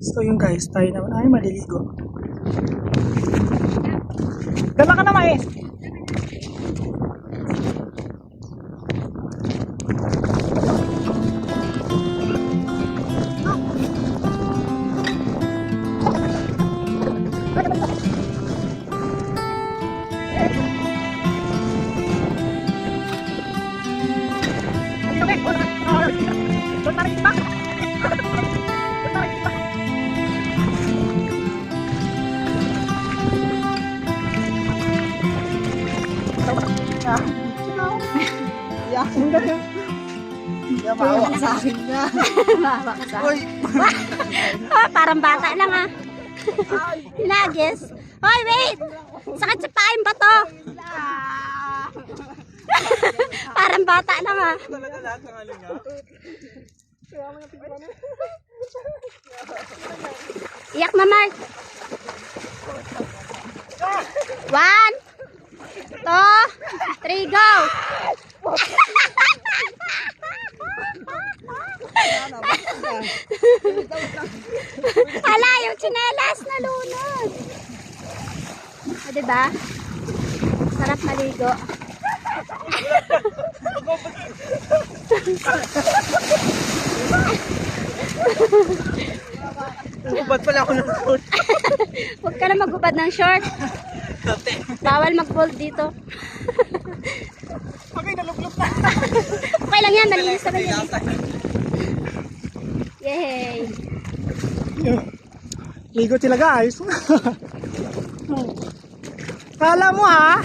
So yun guys, tayo naman ay maliligo. Dala ka na mais. Mawak sa akin na. Mawak sa akin. Parang bata lang ah. Hinagis. Hoy, wait! Sakit sa pain ba to? Parang bata lang ah. Iyak na, Mark. 1, 2, 3, go! Hala, yung tsinelas nalunod. O, diba? Sarap maligo. Ubad pala ako ng short. Huwag ka na magubad ng short. Bawal mag-bold dito. Okay, naluglog na. Okay lang yan, malinis naman yan. Yay! Ligo sila guys. Kala mo ha?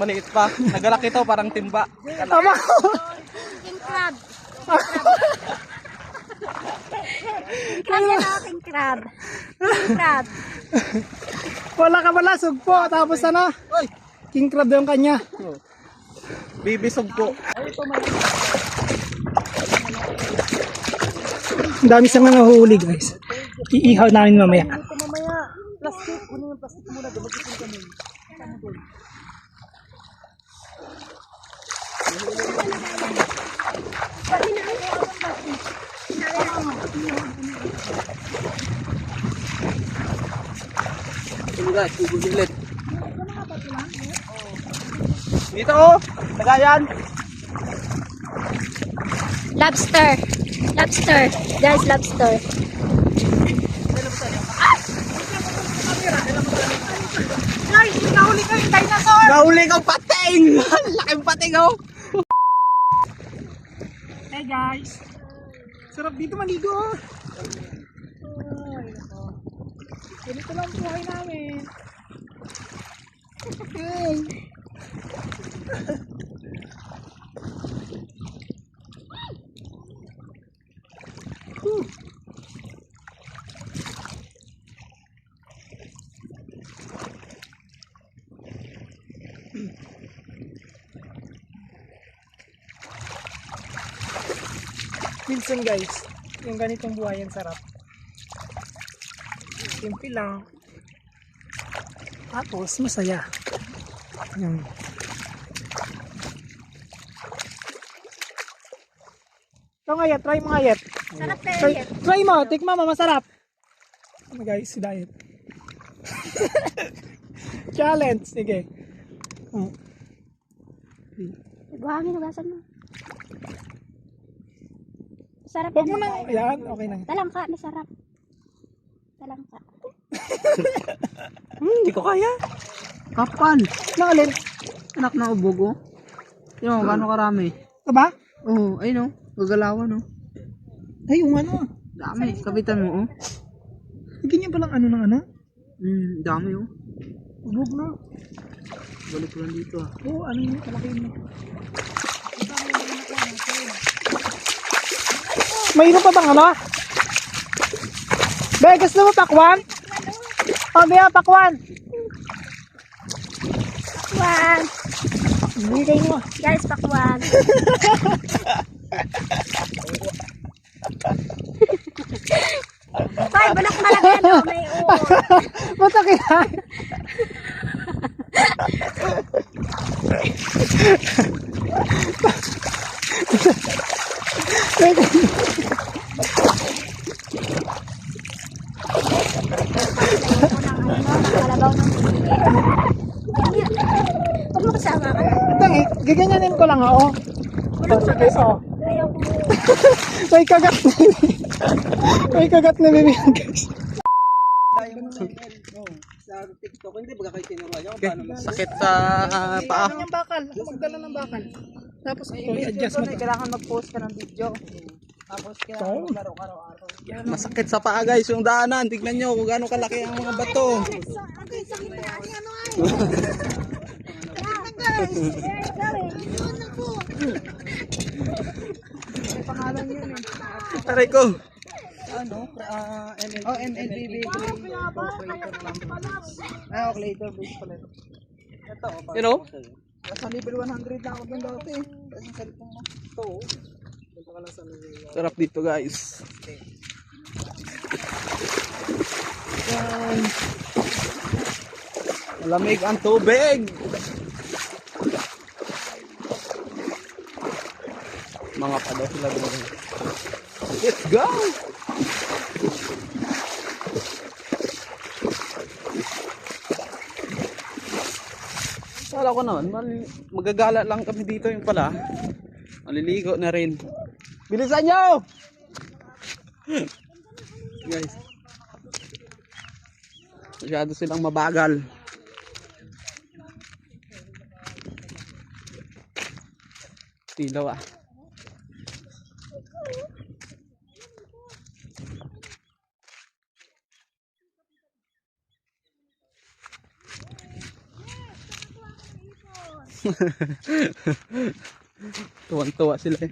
Maliit pa. Nagalaki to parang timba. Tama. King crab. King crab yan ako, king crab. King crab. Wala ka pala, sugpo. Tapos ano? King crab daw yung kanya. Bibisog ko. Ang dami siyang nahuhuli guys. Iihaw namin mamaya. Plastic. Kunin yung plastic muna. Dumagitin kami. Guys, ulit. Dito oh, tagayan. Lobster. Lobster. Guys, lobster. Guys, nahuli ko yung dinosaur. Nahuli kang pating. Laking pating oh. Hey guys. Sarap dito maligo. Ganito lang buhay namin. Hey. Minsan guys, yung ganitong buhay ang sarap. Simple lang. Tapos masaya. Yan. Ito nga try mo nga yet. Sarap na Try, yan. try mo, tikma mo, masarap. Oh my guys, si Diet. Challenge, sige. Oh. Buhangin, hugasan mo. Sarap Huwag mo na, yan, okay na. Talangka, masarap. Talangka. Hindi ko kaya. Kapal. Nakalin. Anak na ubog oh. Yung gano'ng karami. Ito ba? Oo, ayun oh. Gagalawan oh. Ay, yung ano. Dami. Kapitan mo oh. Ganyan palang ano ng ano? Dami oh. Ubog na. Balik ko lang dito ah. Oo, ano yun? Kalaki yun. Mayroon pa bang ano? Be, gusto mo pakwan? O, Bea, pakwan. Pakwan. Hindi kayo mo. Guys, pakwan. Hoy, balak malaki ano, may uod. Ba't kaya? Kalabaw ng huwag mo kasama ka. Ito, giganyanin ko lang oo. Sige, so. Ayaw ko. May kagat na may kagat na bibig guys. Sa TikTok, hindi ba kayo tinuruan ako? Sakit sa paa. Ano yung bakal? Ako magdala ng bakal. Tapos ito, i-adjust mo. Kailangan mag-post ka ng video. Tapos kailangan maglaro ka araw-araw. Masakit sa paa guys yung daanan. Tignan nyo kung gaano kalaki ang mga bato. Taray ko. Ano? MLBB. Calculator base pala. Ito. You know? Sa level 100 na ako doon dati. Kasi sa cellphone mo. Ito. Sarap dito guys. Yan. Malamig ang tubig. Mga pa daw sila doon. Let's go! Kala ko naman, magagala lang kami dito yung pala. Maliligo na rin. Bilisan nyo! Guys. Masyado silang mabagal. Tilaw ah. Tuwang-tuwa sila eh.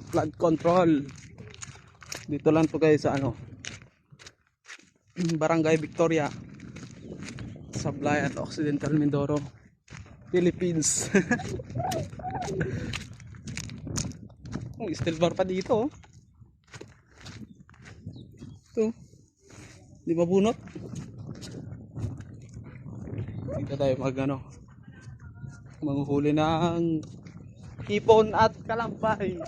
Flood control. Dito lang to guys sa ano, Barangay Victoria, Sablayan, Occidental Mindoro, Philippines. Oh, steel bar pa dito oh. Ito. Di ba bunot? Dito tayo mag ano, manguhuli ng hipon at kalampay.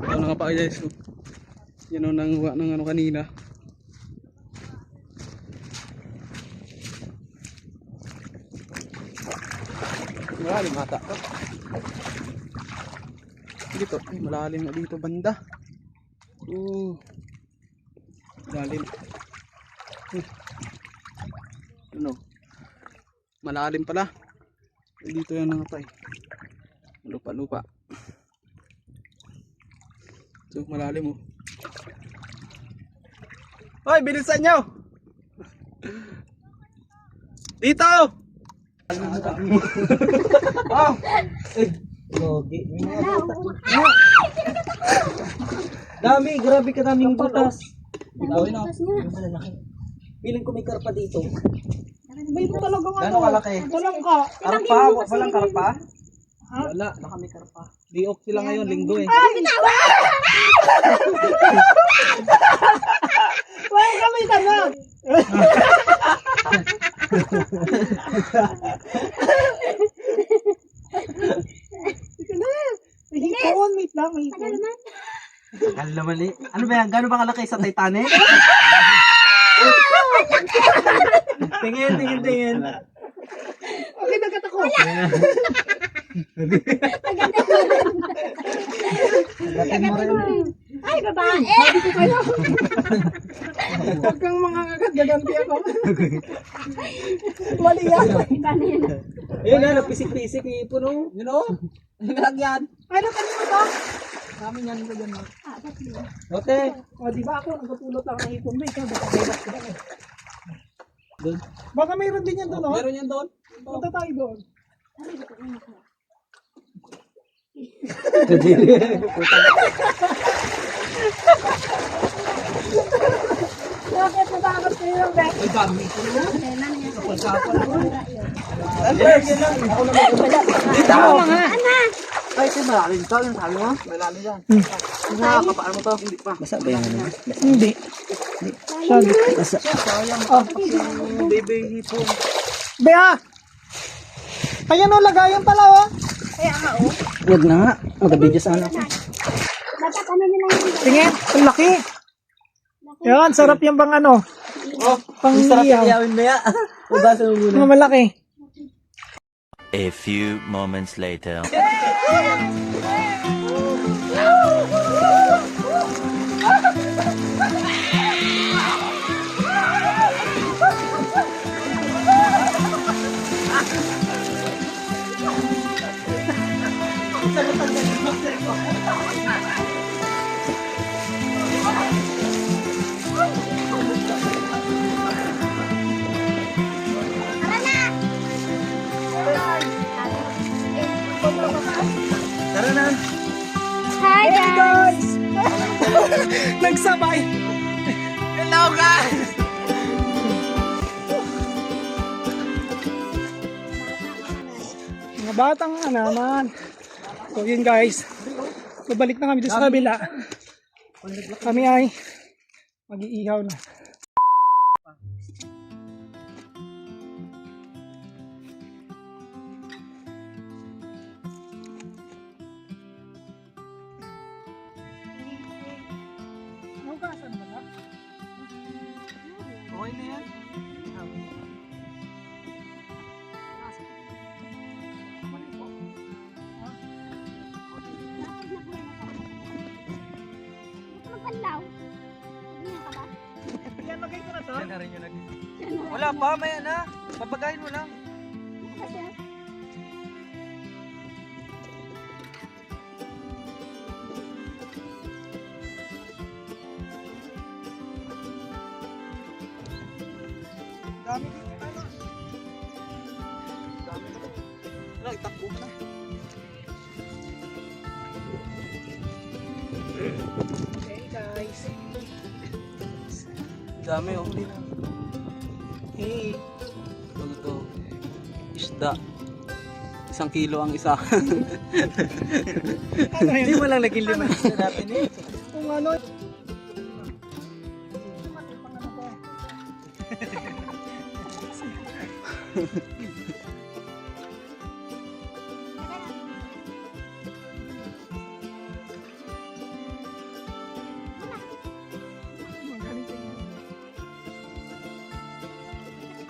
Ano nga pa guys, yan o nanguha ng ano kanina. Malalim ata dito, ay malalim na dito banda. Malalim. Ano? Malalim pala. Dito yan nga pa eh. Lupa-lupa. So malalim oh. Hoy, bilisan nyo! Dito! Oh! Gogi. Dami, grabe ka daming butas. Piling ko may karpa dito. May talagang Gano'ng kalaki? Walang ka. Karpa? Walang karpa? Wala, baka may karpa. Di off sila ngayon, linggo eh. Wala kami na. May hipon, wait lang, may hipon. Kala naman eh. Ano ba yan? Gano'n ba kalaki sa Titanic? tingin. Okay, nagkatako. Ay, babae! Huwag kang mga kagat, gaganti ako. Mali yan. Ayun nga, napisik-pisik yung ipon oh. Yun oh. Nilagyan. Ano kanina ba? Namin yan ko dyan. Ote. O, di ba ako, nagpapulot lang ng hipon mo. Ikaw, baka mayroon ko lang. Doon. Baka mayroon din yan doon, no? Meron yan doon. Punta tayo doon. Bakit natakot kayo ng bek? Ay, dami ito no. Ay, ito malalim to. Yung sabi mo? Malalim yan. Nakakapaan mo to. Hindi pa. Basa ba yan? Hindi. Sabi. Baby hipon. Bea! Ayan o, lagayan pala o. Huwag na nga. Mag-video sa ano. Dapat ano nila yung Tingin, ang laki. Yan, sarap yung bang ano. Pang Sarap iyaw. iyawin mo ya. Ubasa mo muna. Mga malaki. A few moments later. Tara na. Hi guys! Nagsabay. Hello guys. Mga batang naman. So yun guys. Babalik na kami doon sa kabila. Kami ay mag-iihaw na. Naugasan mo na? Okay na yan. Magpanlaw. Hindi ka ba? Yan, lagay ko na to. Yan na rin yung Wala pa, maya na. Papagayin mo lang. Kasi Dami din yung ano. Wala, itakbo mo na. Okay guys. Dami oh. Hey. Ano to? Isda. 1 kilo ang isa. Ano Hindi yun? mo lang naging lima natin eh. Kung ano.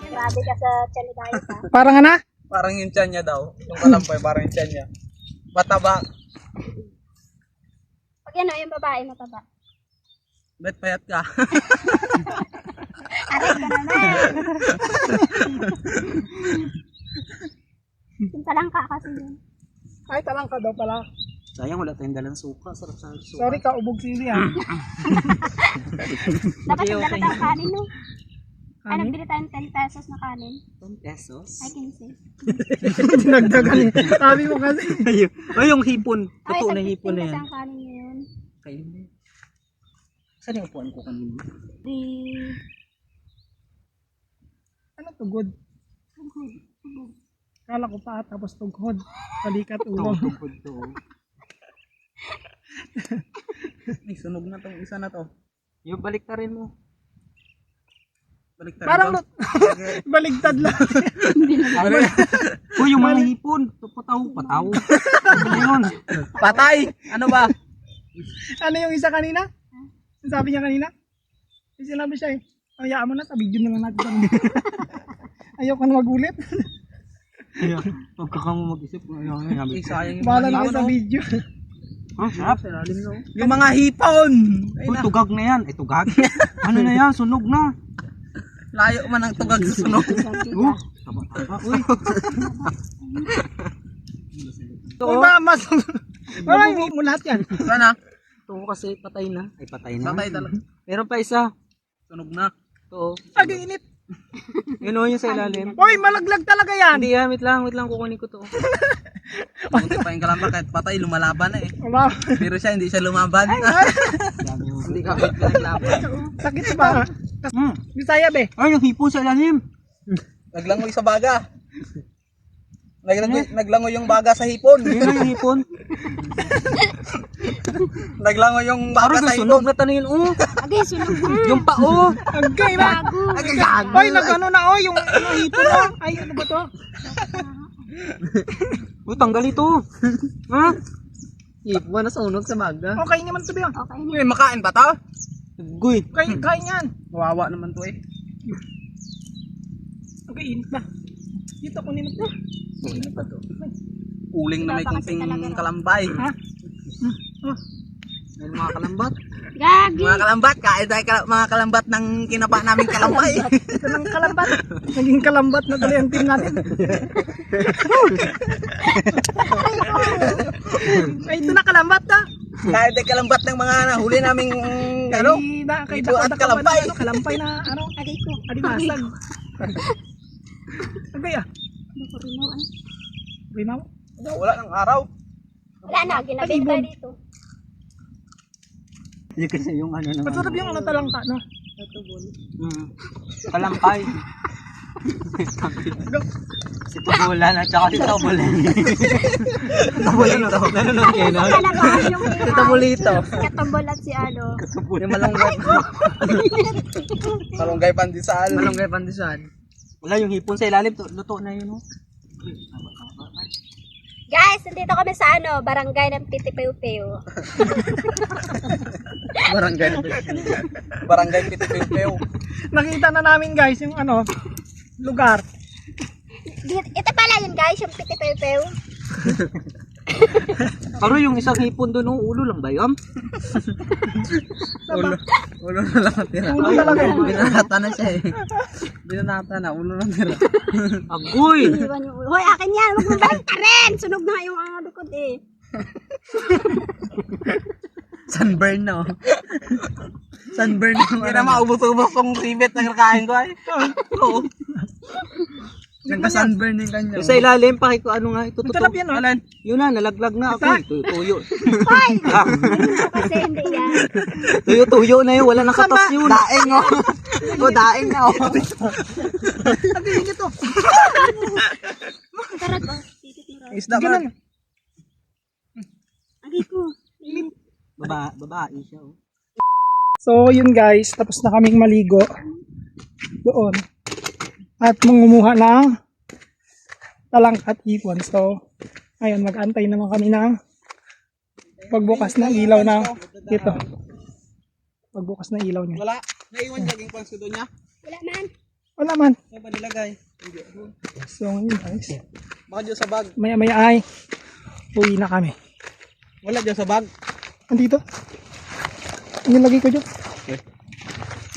grabe ka sa channel guys ha. Parang ano? Parang yung tiyan niya daw. Yung kalampay, parang yung tiyan niya. Mataba. Pag yan o, yung babae mataba. Bet payat ka. Aray ka naman. Yung talangka kasi yun. Ay, talang ka daw pala. Sayang wala tayong dalang suka. Sarap sa suka. Sorry ka, ubog sili ah. Dapat Okay, yung okay. dala tayong kanin no. Ay, Kanin? nagbili tayo ng 10 pesos na kanin. 10 pesos? Ay, 15. Dinagdagan eh. Sabi mo kasi. Ay, yung hipon. Ay, Totoo sa na 15 hipon na kasi yan. ang kanin ngayon. Kayo na. Saan yung upuan ko kanina? Ano to, good? Kala ko pa tapos tughod. Balikat ulo. Ay, sunog na tong isa na to. Yung baliktarin mo. Baliktarin Parang to. baligtad lang. Uy, yung mga hipon. Pataw. Ano yun? Patay! Ano ba? Ano yung isa kanina? Yung sabi niya kanina? Yung sinabi siya eh. Hayaan mo na, sa video na lang natin. Ayoko na magulit. Pagka ka mo mag-isip. Ay, sayang yung Bahala mga na kayo hipon, sa oh. video. Sarap. Yung mga hipon! Ay Uy, na, tugag na yan. Ay, tugag. Ano na yan? Sunog na. layo man ang tugag sa sunog. Uy. Uy ba, mas... Ay, mo lahat yan. Sana? Ito kasi patay na. Ay, patay na. Patay talaga. Meron pa isa. Sunog na. Ito. Ag-init. Yun o yung sa ilalim. Uy, malaglag talaga yan. Hindi yan. Wait lang. Kukunin ko to. Buti pa yung kalamba kahit patay, lumalaban na eh. Wala. Pero siya, hindi siya lumaban. Hindi ka kahit laban. Sakit ba? Bisaya be. Ay, yung hipon sa ilalim. Naglangoy sa baga. Naglangoy yung baga sa hipon. Yun na yung hipon. Naglangoy yung baga Parang sa sunog hipon. na tanin. Oh. Agay, sunog na. Yung pao. Agay ba? Gago. Uy, nag-ano na oh, yung hipon na. Ay, ano ba to? Uy, tanggal ito. Ha? Hipon na sunog sa maga. Okay naman to be. Okay na. Uy, makain ba to? Guy. Kain yan. Kawawa naman to eh. Okay, init ba? Dito kunin mo to. Uling na may kunting kalambay. Ha? May mga kalambat. Gagi. Mga kalambat, kain tayo mga kalambat ng kinapa naming kalambay. Ito ng kalambat. Naging kalambat na tuloy ang team natin. Ay, ito na kalambat ha. Kain tayo kalambat ng mga nahuli naming ano? Kay Ito at kalampay. Kalampay na ano. Agay ko. Adimasag. Agay ah. Ano ko rin naman? Rinaw. Wala ng araw. Wala na, ginabenta dito. Hindi kasi yung ano naman. Masarap yung ano talangka, no? Kalampay. Si Tubulan at saka si Tubulan. Tubulan ito. Nanonood kayo na? Talaga yung Tabulito. katambol at si ano. Yung malunggay. Malunggay pandesal. Malunggay pandesal. Wala yung hipon sa ilalim. Luto na yun. Oh. Guys, nandito kami sa ano, barangay ng Pitipewpew. Barangay Pitipewpew. Nakita na namin guys yung ano, lugar. Ito pala yun guys, yung Pitipewpew. Pero yung isang hipon doon, ulo lang ba yun? Ulo na lang tira. Ulo talaga. Binanata na siya eh. Binanata na, ulo lang tira. Agoy! Iwan yung ulo. Hoy, akin yan, huwag mong balik ka rin. Sunog na yung likod eh. Sunburn na oh. Sunburn na. Hindi na maubos-ubos kong ribet na kakain ko ay. Oo. Nagka-sunburn yung kanya. Yung sa ilalim, pakiko ano nga, ito Masarap yan, oh. Yun na, nalaglag na ako. Tuyo. Hoy! Kasi hindi yan. Tuyo na yun, wala nang katas yun. Daing oh. O daing na oh. Agay ito. Sarap ba? Titit mo raw. Isda ba? Ganun. Agay ko. Babae siya. Oh. So yun guys, tapos na kaming maligo doon. At mangumuha ng talangka at hipon. So, ayun, mag-antay naman kami ng pagbukas ng ilaw na ito. Pagbukas ng ilaw niya. Wala. Naiwan jogging pants ko doon niya. Wala man. Wala man. Saan ba nilagay? So, yun guys. Baka dyan sa bag. Maya-maya ay uwi na kami. Wala dyan sa bag. Andito. Nilagay ko dyan.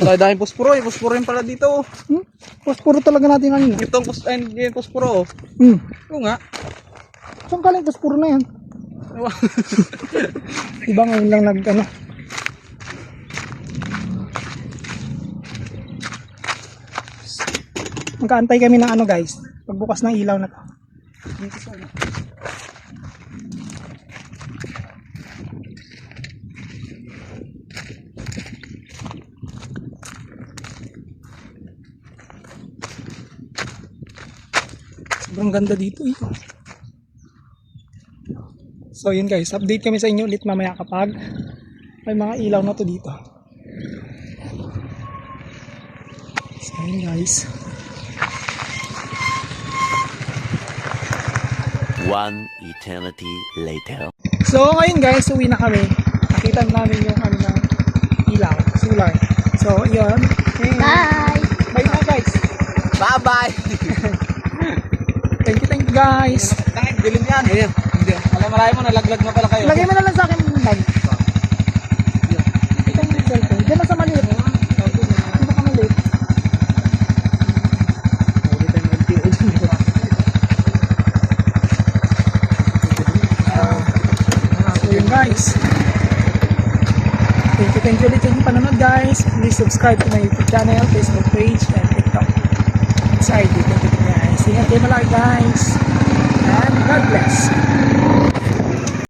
Wala dahil posporo. Yung posporo yung pala dito. Posporo talaga natin kanina. Itong posporo. Oo nga. Saan kaling posporo na yan? Diba ngayon lang ano. Magkaantay kami ng ano guys. Pagbukas ng ilaw na to. Sobrang ganda dito eh. So yun guys, update kami sa inyo ulit mamaya kapag may mga ilaw na to dito. So yun guys. One eternity later. So ngayon guys, uwi na kami. Nakita namin yung ano ng ilaw, solar. So yun. Bye! Bye na guys. Bye-bye! Thank you guys. Tangin, dilim yan. Ayan. Alam, marami mo, nalaglag na pala kayo. Lagay mo na lang sa akin yung bag. Ito yung cellphone. Diyan lang sa maliit. Dito ka maliit. So yun guys. Thank you ulit sa inyong panonood guys. Please subscribe to my YouTube channel, Facebook page, and TikTok. Sa ID. Thank you guys. Ingat kayo malaki guys. And God bless.